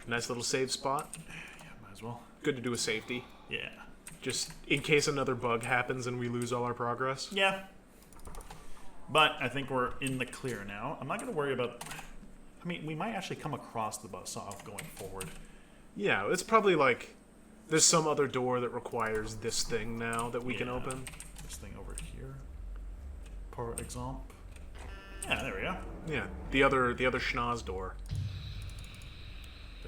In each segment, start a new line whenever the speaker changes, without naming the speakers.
Nice little save spot.
Yeah, might as well.
Good to do a safety.
Yeah.
Just in case another bug happens and we lose all our progress.
Yeah. But I think we're in the clear now. I'm not going to worry about... I mean, we might actually come across the buzzsaw going forward.
Yeah, it's probably like... There's some other door that requires this thing now that we can open.
This thing over here. Par exemple. Yeah, there we go.
Yeah, the other schnoz door.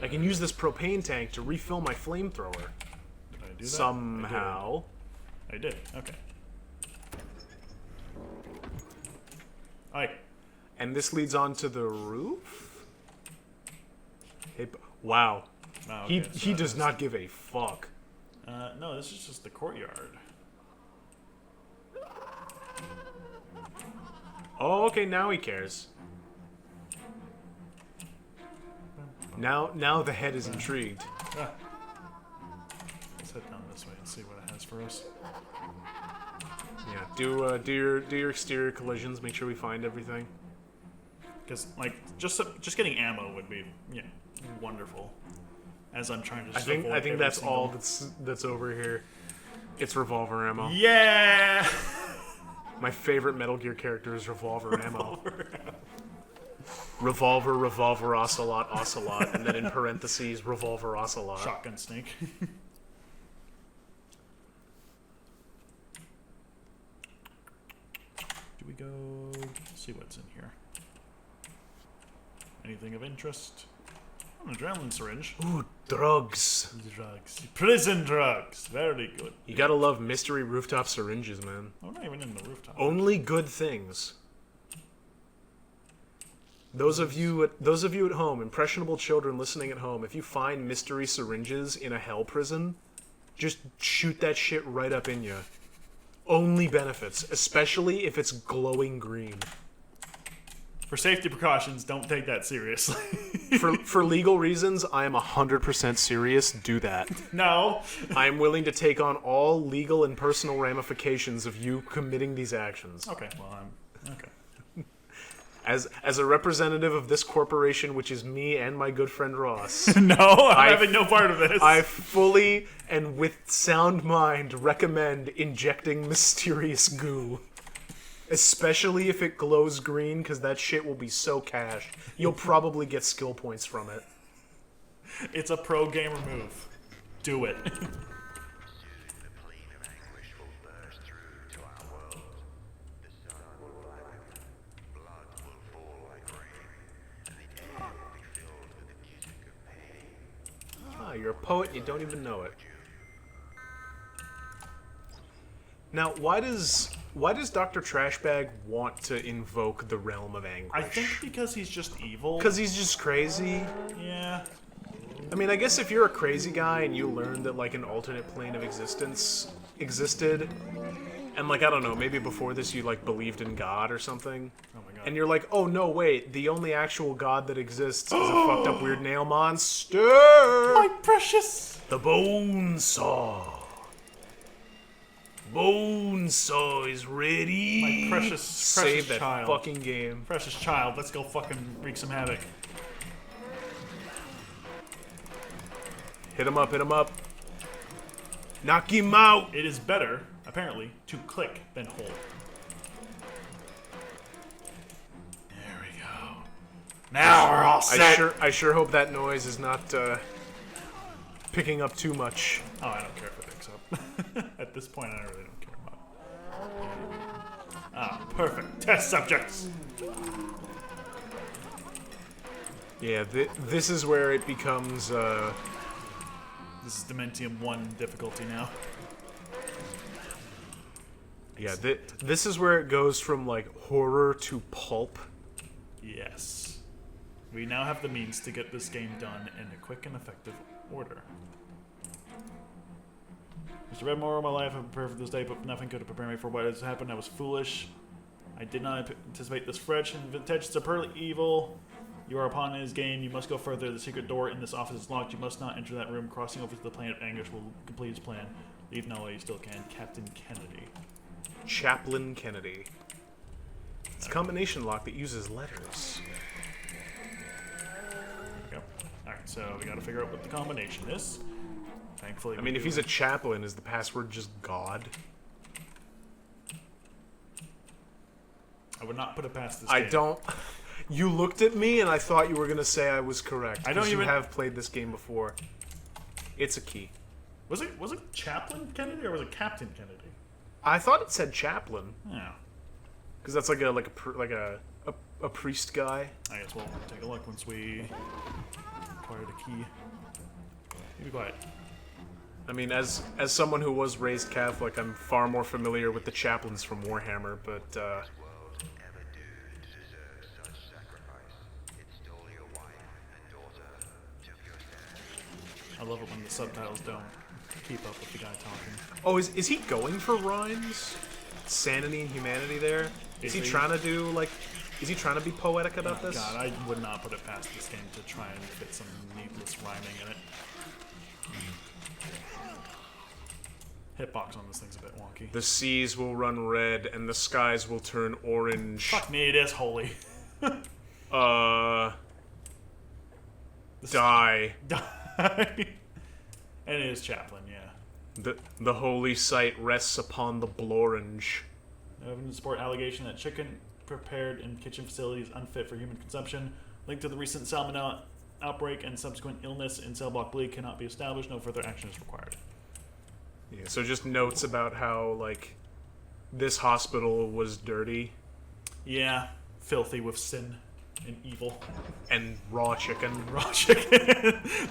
I can use this propane tank to refill my flamethrower.
Did I do that?
Somehow.
I did. Okay. Alright.
And this leads on to the roof? Wow.
Oh, okay,
he does not give a fuck.
No, this is just the courtyard.
Oh, okay, now he cares. Now the head is intrigued.
Ah. Let's head down this way and see what it has for us.
Yeah, do your exterior collisions. Make sure we find everything.
Because like just getting ammo would be wonderful. As I'm trying to.
I think that's all that's over here. It's revolver ammo.
Yeah.
My favorite Metal Gear character is revolver ammo. Revolver, ocelot, and then in parentheses, revolver, ocelot.
Shotgun snake. Do we go see what's in here? Anything of interest? An adrenaline syringe.
Ooh, drugs.
Drugs. Prison drugs. Very good.
You gotta love mystery rooftop syringes, man.
Oh, not even in the rooftop.
Only good things. Those of you at home, impressionable children listening at home, if you find mystery syringes in a hell prison, just shoot that shit right up in you. Only benefits, especially if it's glowing green.
For safety precautions, don't take that seriously.
For legal reasons, I am 100% serious. Do that.
No.
I am willing to take on all legal and personal ramifications of you committing these actions.
Okay, well, I'm... Okay.
As a representative of this corporation, which is me and my good friend Ross.
No, I'm having no part of this.
I fully and with sound mind recommend injecting mysterious goo. Especially if it glows green, because that shit will be so cash. You'll probably get skill points from it.
It's a pro gamer move. Do it.
Soon the plane of anguish will burst through to our world. The sun will blacken, blood will fall like rain, and the air will be filled with the music of pain.
Ah, you're a poet and you don't even know it. Now, why does Dr. Trashbag want to invoke the realm of anguish?
I think because he's just evil.
Because he's just crazy.
Yeah.
I mean, I guess if you're a crazy guy and you learn that, like, an alternate plane of existence existed, and, like, I don't know, maybe before this you, like, believed in God or something,
Oh my god.
and you're like, oh, no, wait, the only actual God that exists is a fucked up weird nail monster!
My precious!
The Bone Saw! Bone Saw is ready!
My precious
Save that
child.
fucking game.
Precious child, let's go fucking wreak some havoc.
Hit him up, hit him up. Knock him out!
It is better, apparently, to click than hold. There we go. Now we're all set!
I sure hope that noise is not picking up too much.
Oh, I don't care if it picks up. At this point, I really don't care about. Ah, perfect. Test subjects!
Yeah, this is where it becomes,
This is Dementium 1 difficulty now.
yeah, this is where it goes from, like, horror to pulp.
Yes. We now have the means to get this game done in a quick and effective order. Mr. Redmore, all my life I've prepared for this day, but nothing could have prepared me for what has happened. I was foolish. I did not anticipate this fresh intentions are purely evil. You are upon his game. You must go further. The secret door in this office is locked. You must not enter that room. Crossing over to the plane of anguish will complete his plan. Leave now while you still can. Captain Kennedy.
Chaplain Kennedy. It's a combination lock that uses letters.
There we go. Alright. so we gotta figure out what the combination is. Thankfully,
I mean, if he's a chaplain, is the password just God?
I would not put it past this
I
game.
don't... You looked at me and I thought you were going to say I was correct.
I don't
'cause
even...
You have played this game before. It's a key.
Was it Chaplain Kennedy or was it Captain Kennedy?
I thought it said chaplain.
Yeah.
Because that's like a priest guy.
I guess we'll take a look once we acquire the key. You be quiet.
I mean, as someone who was raised Catholic, I'm far more familiar with the chaplains from Warhammer, but
world ever do to deserve such sacrifice? It stole your wife and daughter, took your dad.
I love it when the subtitles don't keep up with the guy talking.
oh, is he going for rhymes? Sanity and humanity there? Is he
he?
trying to do like? Is he trying to be poetic about this?
God, I would not put it past this game to try and fit some needless rhyming in it. Hitbox on this thing's a bit wonky.
The seas will run red and the skies will turn orange.
Fuck me, it is holy.
Die.
And it is Chaplain, yeah.
The holy site rests upon the blorange.
Evidence support allegation that chicken prepared in kitchen facilities unfit for human consumption, linked to the recent salmonella outbreak and subsequent illness in cell block bleed cannot be established. No further action is required.
Yeah, so just notes about how, like, this hospital was dirty.
Yeah, filthy with sin and evil.
And raw chicken.
Raw chicken.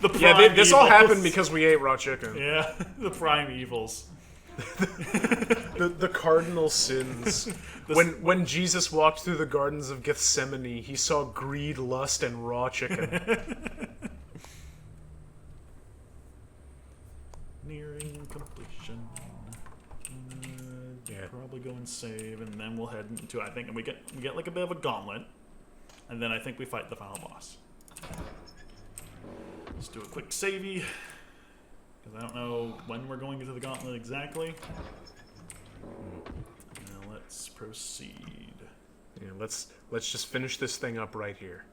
The prime
Yeah, this all
evils.
happened because we ate raw chicken.
Yeah, the prime evils.
The cardinal sins. When Jesus walked through the gardens of Gethsemane, he saw greed, lust, and raw chicken.
Nearing completion.
Yeah.
Probably go and save, and then we'll head into. I think we get like a bit of a gauntlet, and then I think we fight the final boss. Let's do a quick savey, because I don't know when we're going into the gauntlet exactly. Now let's proceed.
Yeah, let's just finish this thing up right here.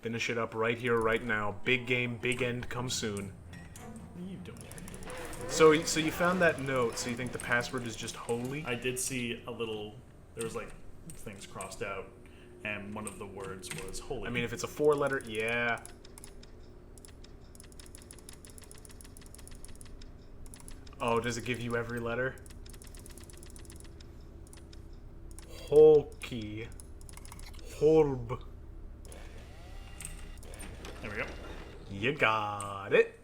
Finish it up right here, right now. Big game, big end, come soon.
You don't.
So you found that note. So you think the password is just holy?
I did see a little. There was like things crossed out, and one of the words was holy.
I mean, if it's a 4-letter, yeah. Oh, does it give you every letter? Holky. Horb.
There we go.
You got it.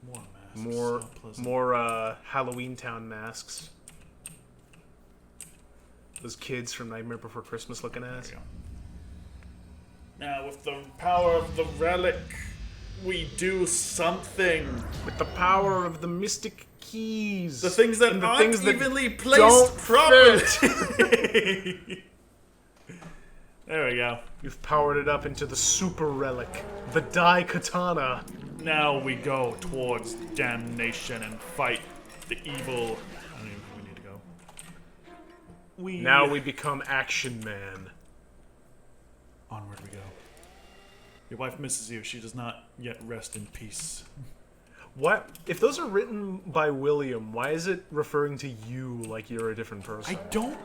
More masks.
More,
So pleasant.
more Halloween Town masks. Those kids from Nightmare Before Christmas looking ass.
There we go. Now, with the power of the relic, we do something.
With the power of the mystic keys.
The things that
and the
aren't
things that
evenly
don't
placed properly.
fit.
There we go.
You've powered it up into the super relic, the Dai Katana.
Now we go towards damnation and fight the evil. I don't even think we need to go.
Now we become Action Man.
Onward we go. Your wife misses you. She does not yet rest in peace.
What? If those are written by William, why is it referring to you like you're a different person?
I don't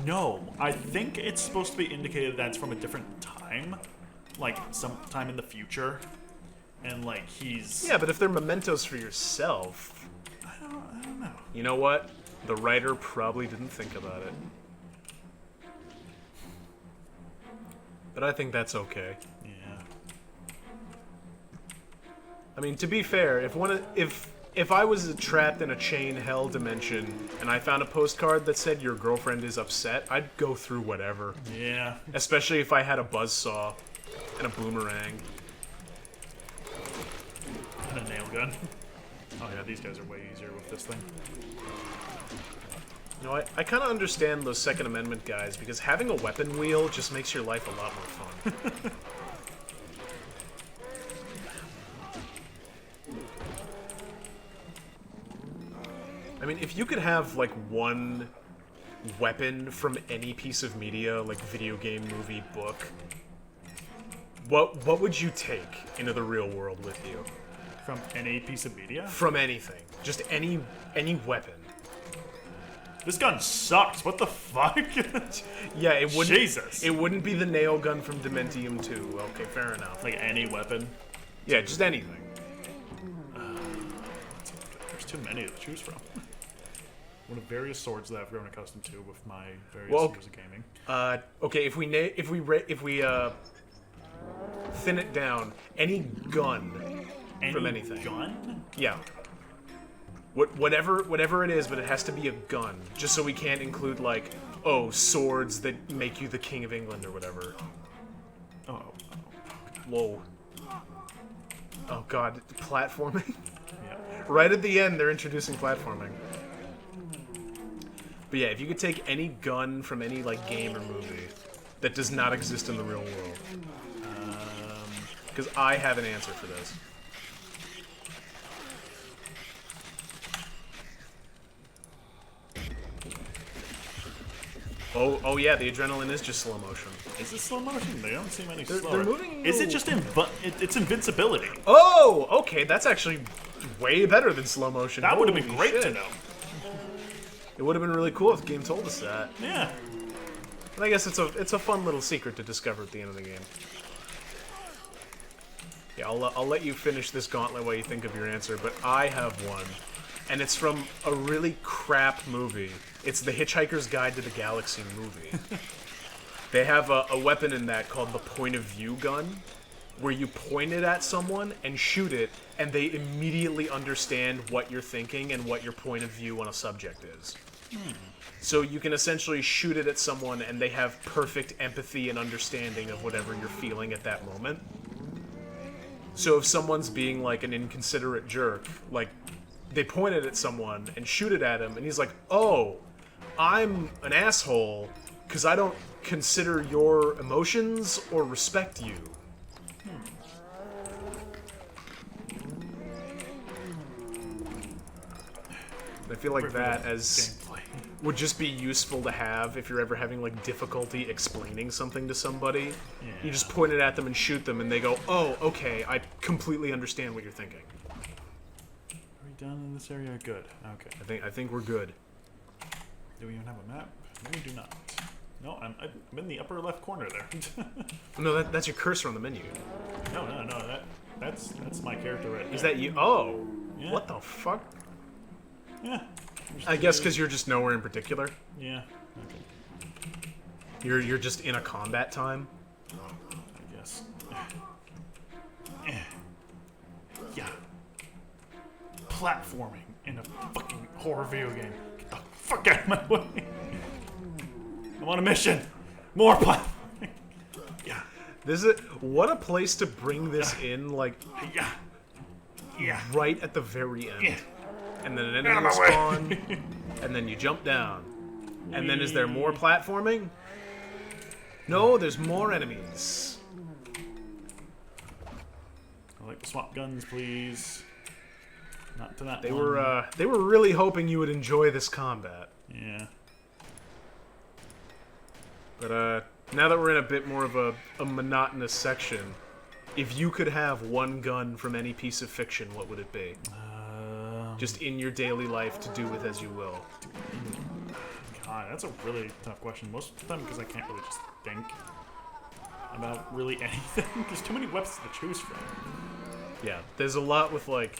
know. I think it's supposed to be indicated that's from a different time. Like, sometime in the future. And, like, he's...
Yeah, but if they're mementos for yourself...
I don't know.
You know what? The writer probably didn't think about it. But I think that's okay.
Yeah.
I mean, to be fair, if I was trapped in a chain hell dimension and I found a postcard that said your girlfriend is upset, I'd go through whatever.
Yeah.
Especially if I had a buzzsaw and a boomerang.
And a nail gun. Oh yeah, these guys are way easier with this thing.
You know, I kind of understand those Second Amendment guys, because having a weapon wheel just makes your life a lot more fun. I mean, if you could have, like, one weapon from any piece of media, like video game, movie, book, what would you take into the real world with you?
From any piece of media?
From anything. Just any weapon.
This gun sucks. What the fuck?
Yeah, it wouldn't.
Jesus.
It wouldn't be the nail gun from Dementium 2. Okay, fair enough.
Like any weapon.
Yeah, just anything.
There's too many to choose from. One of various swords that I've grown accustomed to with my various years of gaming.
Okay, if we thin it down, any gun from anything.
Gun?
Yeah. Whatever it is, but it has to be a gun, just so we can't include like, oh, swords that make you the king of England or whatever.
Oh.
Whoa. Oh god, platforming.
Yeah.
Right at the end, they're introducing platforming. But yeah, if you could take any gun from any like game or movie that does not exist in the real world, because I have an answer for this. Oh yeah, the adrenaline is just slow motion.
Is it slow motion? They don't seem any
They're
slower.
moving
Is it just it's invincibility?
Oh, okay, that's actually way better than slow motion.
That would have been
Holy
great
shit.
to know.
It would have been really cool if the game told us that.
Yeah.
And I guess it's a fun little secret to discover at the end of the game. Yeah, I'll let you finish this gauntlet while you think of your answer, but I have one. And it's from a really crap movie. It's the Hitchhiker's Guide to the Galaxy movie. They have a weapon in that called the point of view gun, where you point it at someone and shoot it, and they immediately understand what you're thinking and what your point of view on a subject is. So you can essentially shoot it at someone, and they have perfect empathy and understanding of whatever you're feeling at that moment. So if someone's being like an inconsiderate jerk, like they point it at someone and shoot it at him, and he's like, "Oh, I'm an asshole because I don't consider your emotions or respect you." I feel like that as would just be useful to have if you're ever having like difficulty explaining something to somebody.
Yeah.
You just point it at them and shoot them, and they go, "Oh, okay, I completely understand what you're thinking."
Are we done in this area? Good. Okay.
I think we're good.
Do we even have a map? No, we do not. No, I'm in the upper left corner there.
No, that's your cursor on the menu.
No, that's my character right there.
Is that you? Oh,
Yeah.
what the fuck?
Yeah.
I guess because you're just nowhere in particular.
Yeah. Okay.
You're just in a combat time.
I guess. Yeah. Platforming in a fucking horror video game. Get the fuck out of my way. I'm on a mission. More platforming. Yeah.
This is what a place to bring this in, like
Yeah. Yeah.
right at the very end.
Yeah.
And then an
Out
enemy
of
will
my way.
spawn, and then you jump down. And then is there more platforming? No, there's more enemies.
I like the swamp guns, please. Not to that
They
one.
were really hoping you would enjoy this combat.
Yeah.
But now that we're in a bit more of a monotonous section, if you could have one gun from any piece of fiction, what would it be? Just in your daily life to do with as you will.
God, that's a really tough question. Most of the time because I can't really just think about really anything. There's too many weapons to choose from.
Yeah, there's a lot with like,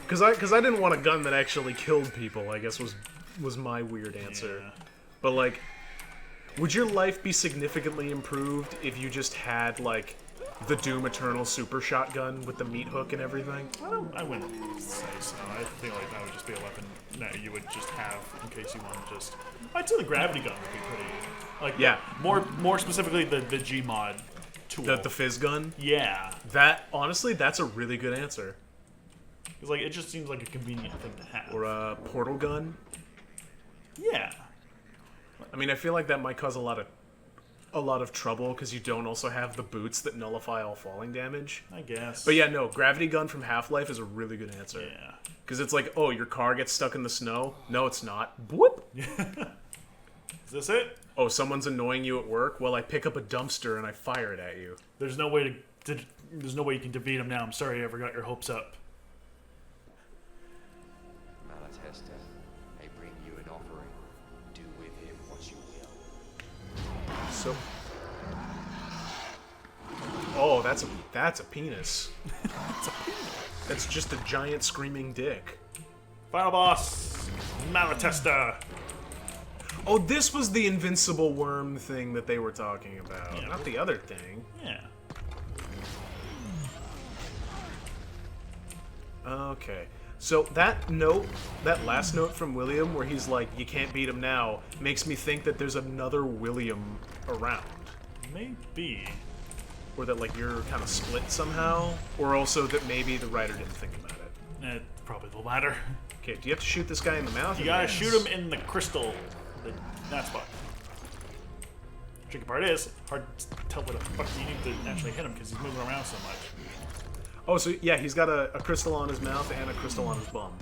because I didn't want a gun that actually killed people. I guess was my weird answer.
Yeah.
But like, would your life be significantly improved if you just had like the Doom Eternal super shotgun with the meat hook and everything?
I wouldn't say so. I feel like that would just be a weapon that you would just have in case you want to just. I'd say the gravity gun would be pretty. Like
Yeah.
More specifically the Gmod tool.
The fizz gun?
Yeah.
That honestly, that's a really good answer.
Because like it just seems like a convenient thing to have.
Or a portal gun.
Yeah.
I mean, I feel like that might cause a lot of trouble because you don't also have the boots that nullify all falling damage.
I guess.
But yeah, no, gravity gun from Half-Life is a really good answer.
Yeah.
Because it's like, oh, your car gets stuck in the snow. No, it's not. Whoop.
Is this it?
Oh, someone's annoying you at work? Well, I pick up a dumpster and I fire it at you.
There's no way there's no way you can defeat him now. I'm sorry I ever got your hopes up.
Malatesta, I bring you an offering. Do with him what you will.
So... Oh, that's a penis. That's just a giant screaming dick.
Final boss, Malatesta.
Oh, this was the invincible worm thing that they were talking about,
Yeah.
not the other thing.
Yeah.
Okay. So that note, that last note from William where he's like, you can't beat him now, makes me think that there's another William around.
Maybe.
Or that, like, you're kind of split somehow. Or also that maybe the writer didn't think about it.
Probably the latter.
Okay, do you have to shoot this guy in the mouth?
You gotta shoot him in the crystal. That spot. Tricky part is, hard to tell what the fuck you need to actually hit him because he's moving around so much.
Oh, so yeah, he's got a crystal on his mouth and a crystal on his bum.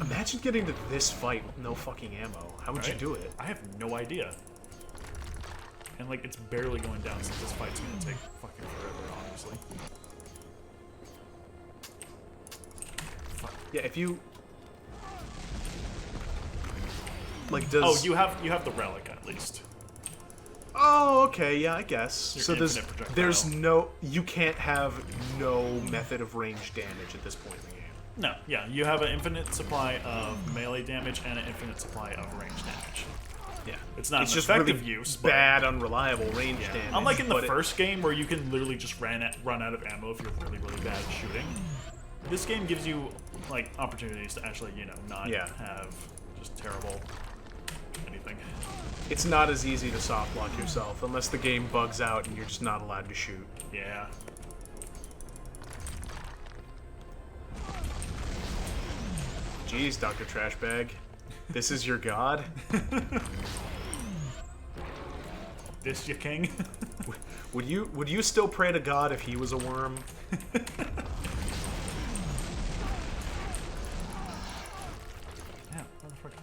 Imagine getting to this fight with no fucking ammo. How would you
Right?
do it?
I have no idea. And like, it's barely going down, so this fight's gonna take fucking forever, honestly.
Yeah, if you... Like, does...
Oh, you have the relic at least.
Oh, okay, yeah, I guess.
Your
So
infinite
there's
projectile.
no... You can't have no method of range damage at this point in the game.
No, yeah, you have an infinite supply of melee damage and an infinite supply of range damage.
Yeah.
It's not
It's
an
just
effective
really
use, but
bad, unreliable range
yeah.
damage.
Unlike in the
but
first game where you can literally just run out of ammo if you're really, really bad at shooting. This game gives you like opportunities to actually, not
Yeah.
have just terrible anything.
It's not as easy to soft lock yourself unless the game bugs out and you're just not allowed to shoot.
Yeah.
Jeez, Dr. Trashbag. This is your god?
This your king?
Would you still pray to God if he was a worm?
Yeah, motherfucker.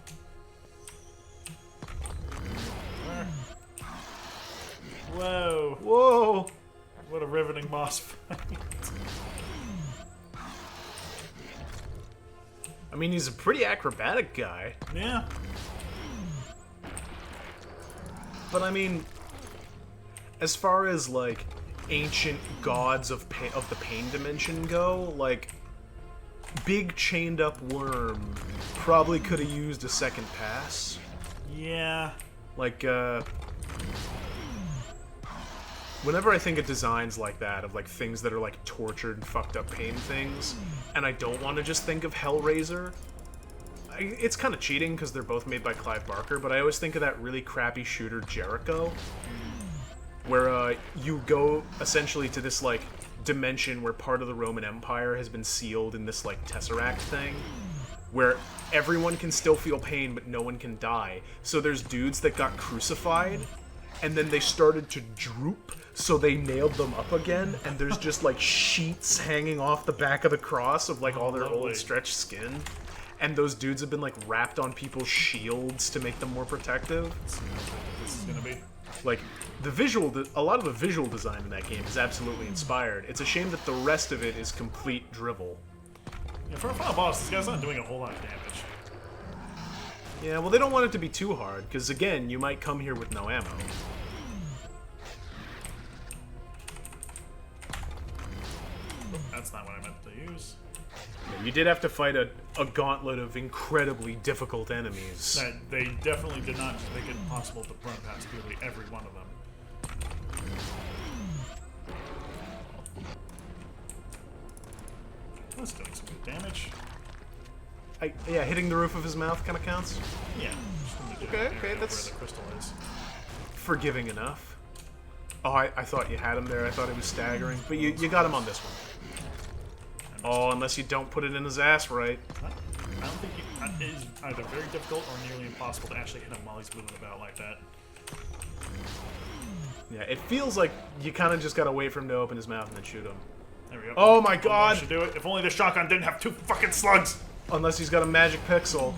Whoa.
Whoa!
What a riveting boss fight.
I mean, he's a pretty acrobatic guy,
Yeah.
but I mean, as far as like ancient gods of the pain dimension go, like big chained up worm probably could have used a second pass.
Yeah.
Like, whenever I think of designs like that, of like things that are like tortured, fucked up pain things, and I don't want to just think of Hellraiser, it's kind of cheating because they're both made by Clive Barker, but I always think of that really crappy shooter Jericho, where you go essentially to this like dimension where part of the Roman Empire has been sealed in this like tesseract thing, where everyone can still feel pain but no one can die. So there's dudes that got crucified and then they started to droop, so they nailed them up again, and there's just like sheets hanging off the back of the cross of like all their
lovely.
old stretched skin. And those dudes have been like wrapped on people's shields to make them more protective.
This is gonna be.
Like a lot of the visual design in that game is absolutely inspired. It's a shame that the rest of it is complete drivel.
Yeah, for a final boss, this guy's not doing a whole lot of damage.
Yeah, well, they don't want it to be too hard, because again, you might come here with no ammo.
That's not what I meant to use.
Yeah, you did have to fight a gauntlet of incredibly difficult enemies.
That they definitely did not just make it impossible to run past nearly every one of them. That's doing some good damage.
Yeah, hitting the roof of his mouth kind of counts.
Yeah. Just gonna do
Okay,
it
okay,
where
that's-
the crystal is.
Forgiving enough. Oh, I thought you had him there. I thought he was staggering. But you got him on this one. Oh, unless you don't put it in his ass right.
I don't think it is either very difficult or nearly impossible to actually hit him while he's moving about like that.
Yeah, it feels like you kind of just gotta wait for him to open his mouth and then shoot him.
There we go.
Oh my
One more
God!
should do it. If only the shotgun didn't have 2 fucking slugs!
Unless he's got a magic pixel.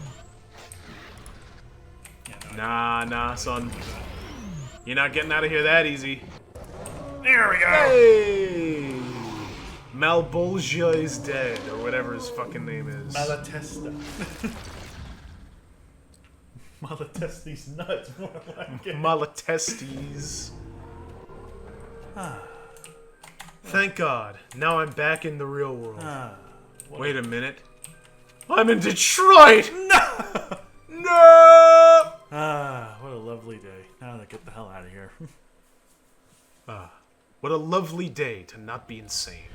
Nah, son. You're not getting out of here that easy.
There we go.
Hey! Malbolgia is dead, or whatever his fucking name is.
Malatesta. Malatesti's nuts. More like it.
Malatestes. Thank God. Now I'm back in the real world. Wait a minute. I'm in Detroit!
No!
No!
What a lovely day. Now to get the hell out of here.
What a lovely day to not be insane.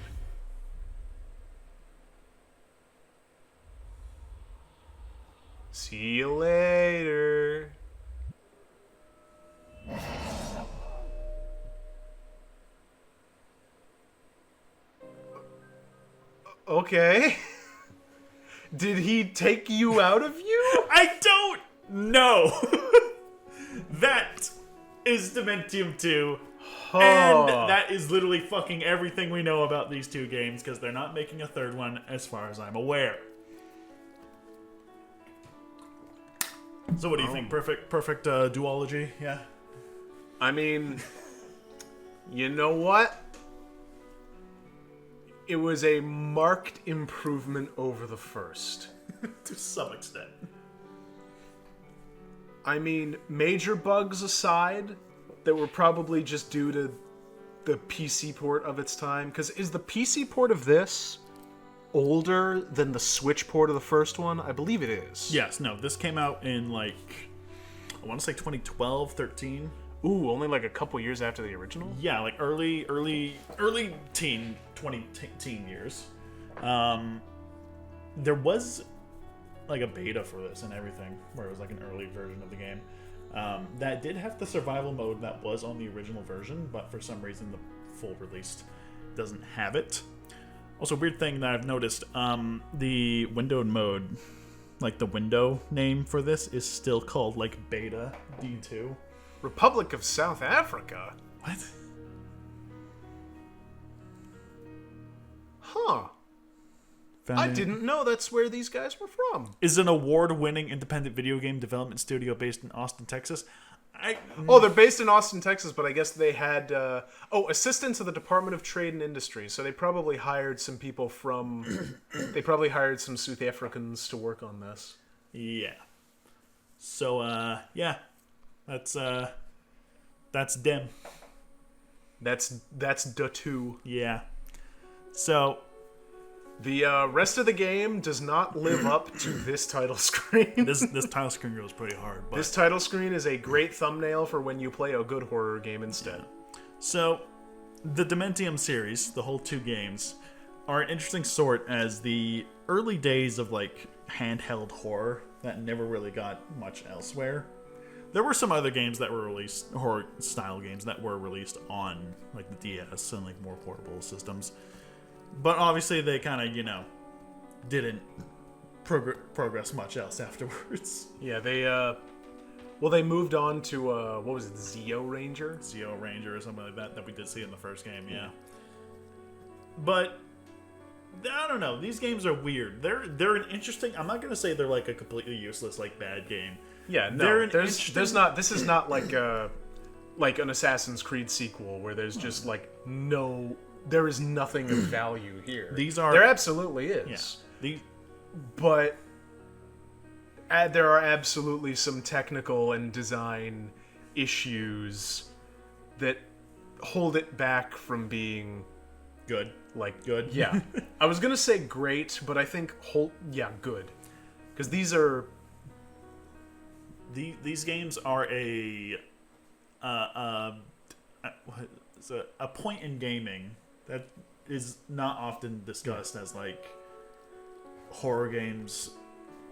See you later. Okay. Did he take you out of you?
I don't know. That is Dementium 2. And that is literally fucking everything we know about these two games, because they're not making a third one as far as I'm aware. So what do you think? Perfect duology? Yeah?
I mean, you know what? It was a marked improvement over the first.
To some extent.
I mean, major bugs aside, that were probably just due to the PC port of its time. Because is the PC port of this older than the Switch port of the first one? I believe it is.
Yes, no, this came out in I want to say 2012, 13.
Ooh, only like a couple years after the original?
Yeah, like early teen, 20-teen years. There was like a beta for this and everything, where it was like an early version of the game. That did have the survival mode that was on the original version, but for some reason the full release doesn't have it. Also, weird thing that I've noticed, the windowed mode, like the window name for this is still called like Beta D2.
Republic of South Africa?
What?
Huh. I didn't know that's where these guys were from.
Is an award-winning independent video game development studio based in Austin, Texas.
Oh, they're based in Austin, Texas, but I guess they had... assistants of the Department of Trade and Industry, so they probably hired some people from... they probably hired some South Africans to work on this.
Yeah. So, yeah. That's them.
That's the two.
Yeah. So...
The rest of the game does not live up to this title screen.
This title screen goes pretty hard. But...
This title screen is a great thumbnail for when you play a good horror game instead.
So, the Dementium series, the whole two games, are an interesting sort as the early days of like handheld horror that never really got much elsewhere. There were some other games that were released, horror style games that were released on like the DS and like more portable systems. But obviously they kind of, didn't progress much else afterwards.
Yeah, they moved on to, what was it, Zeo Ranger?
Zeo Ranger or something like that we did see in the first game, yeah. But, I don't know, these games are weird. They're an interesting, I'm not going to say they're like a completely useless, like, bad game.
Yeah, no, there's not, this is not like an Assassin's Creed sequel where there's just like there is nothing of value here. There absolutely is.
Yeah.
But there are absolutely some technical and design issues that hold it back from being
good.
Like good. Yeah. I was gonna say great, but I think good. Because these
games are a point in gaming that is not often discussed as like horror games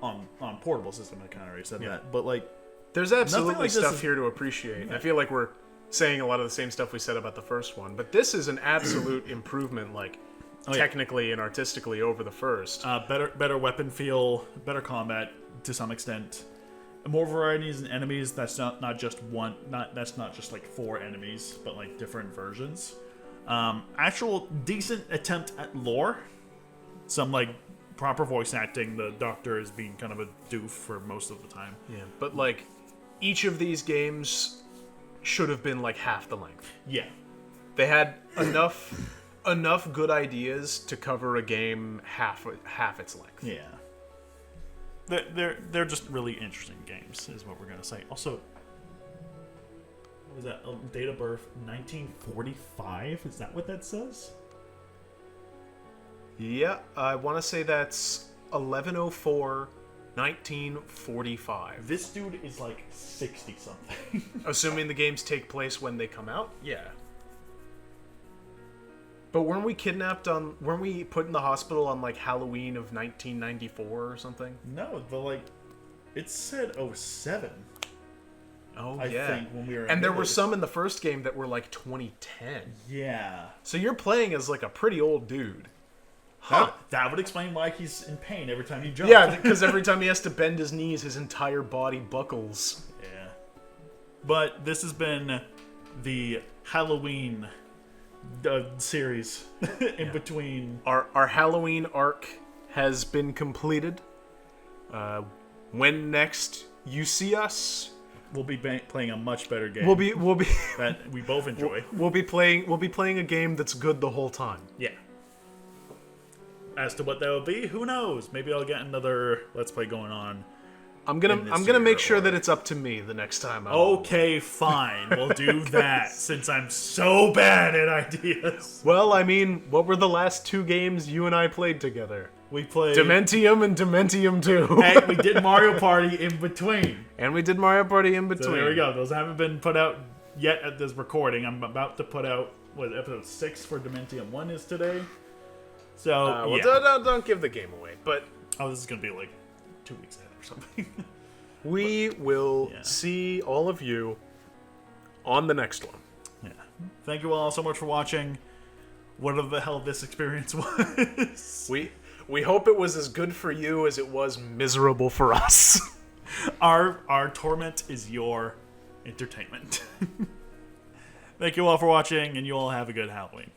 on portable system. I kind of already said that, but like
there's absolutely
like
stuff here to appreciate. Yeah. I feel like we're saying a lot of the same stuff we said about the first one, but this is an absolute improvement, like technically and artistically over the first.
Better weapon feel, better combat to some extent. More varieties in enemies. That's not just one. That's not just like 4 enemies, but like different versions. Actual decent attempt at lore. Some like proper voice acting. The Doctor is being kind of a doof for most of the time.
Yeah, but like each of these games should have been like half the length.
Yeah.
They had enough good ideas to cover a game half its length.
Yeah. They're just really interesting games, is what we're gonna say. Also, what was that? Date of birth 1945? Is that what that says?
Yeah, I want to say that's 1104, 1945.
This dude is like 60 something.
Assuming the games take place when they come out? Yeah. But weren't we put in the hospital on like Halloween of 1994 or something?
No, it said 07.
Oh,
I think when we were
and there were
admitted.
some in the first game that were like 2010.
Yeah.
So you're playing as like a pretty old dude. Huh.
That would explain why he's in pain every time he jumps.
Yeah, because every time he has to bend his knees, his entire body buckles.
Yeah. But this has been the Halloween series in between.
Our Halloween arc has been completed. When next you see us,
We'll be playing a much better game.
we'll be
that we both enjoy.
we'll be playing a game that's good the whole time.
Yeah. As to what that will be, who knows? Maybe I'll get another Let's Play going on.
I'm gonna
year,
make sure
or-
that it's up to me the next time.
Okay, fine. We'll do that since I'm so bad at ideas.
Well, I mean, what were the last two games you and I played together?
We played
Dementium and Dementium 2.
Hey, we did Mario Party in between.
And we did Mario Party in between.
So there we go. Those haven't been put out yet at this recording. I'm about to put out episode 6 for Dementium 1 is today. So yeah.
Don't give the game away. But
This is gonna be like 2 weeks ahead or something.
we will
Yeah.
see all of you on the next one.
Yeah. Thank you all so much for watching. Whatever the hell this experience was.
We hope it was as good for you as it was miserable for us.
Our torment is your entertainment. Thank you all for watching, and you all have a good Halloween.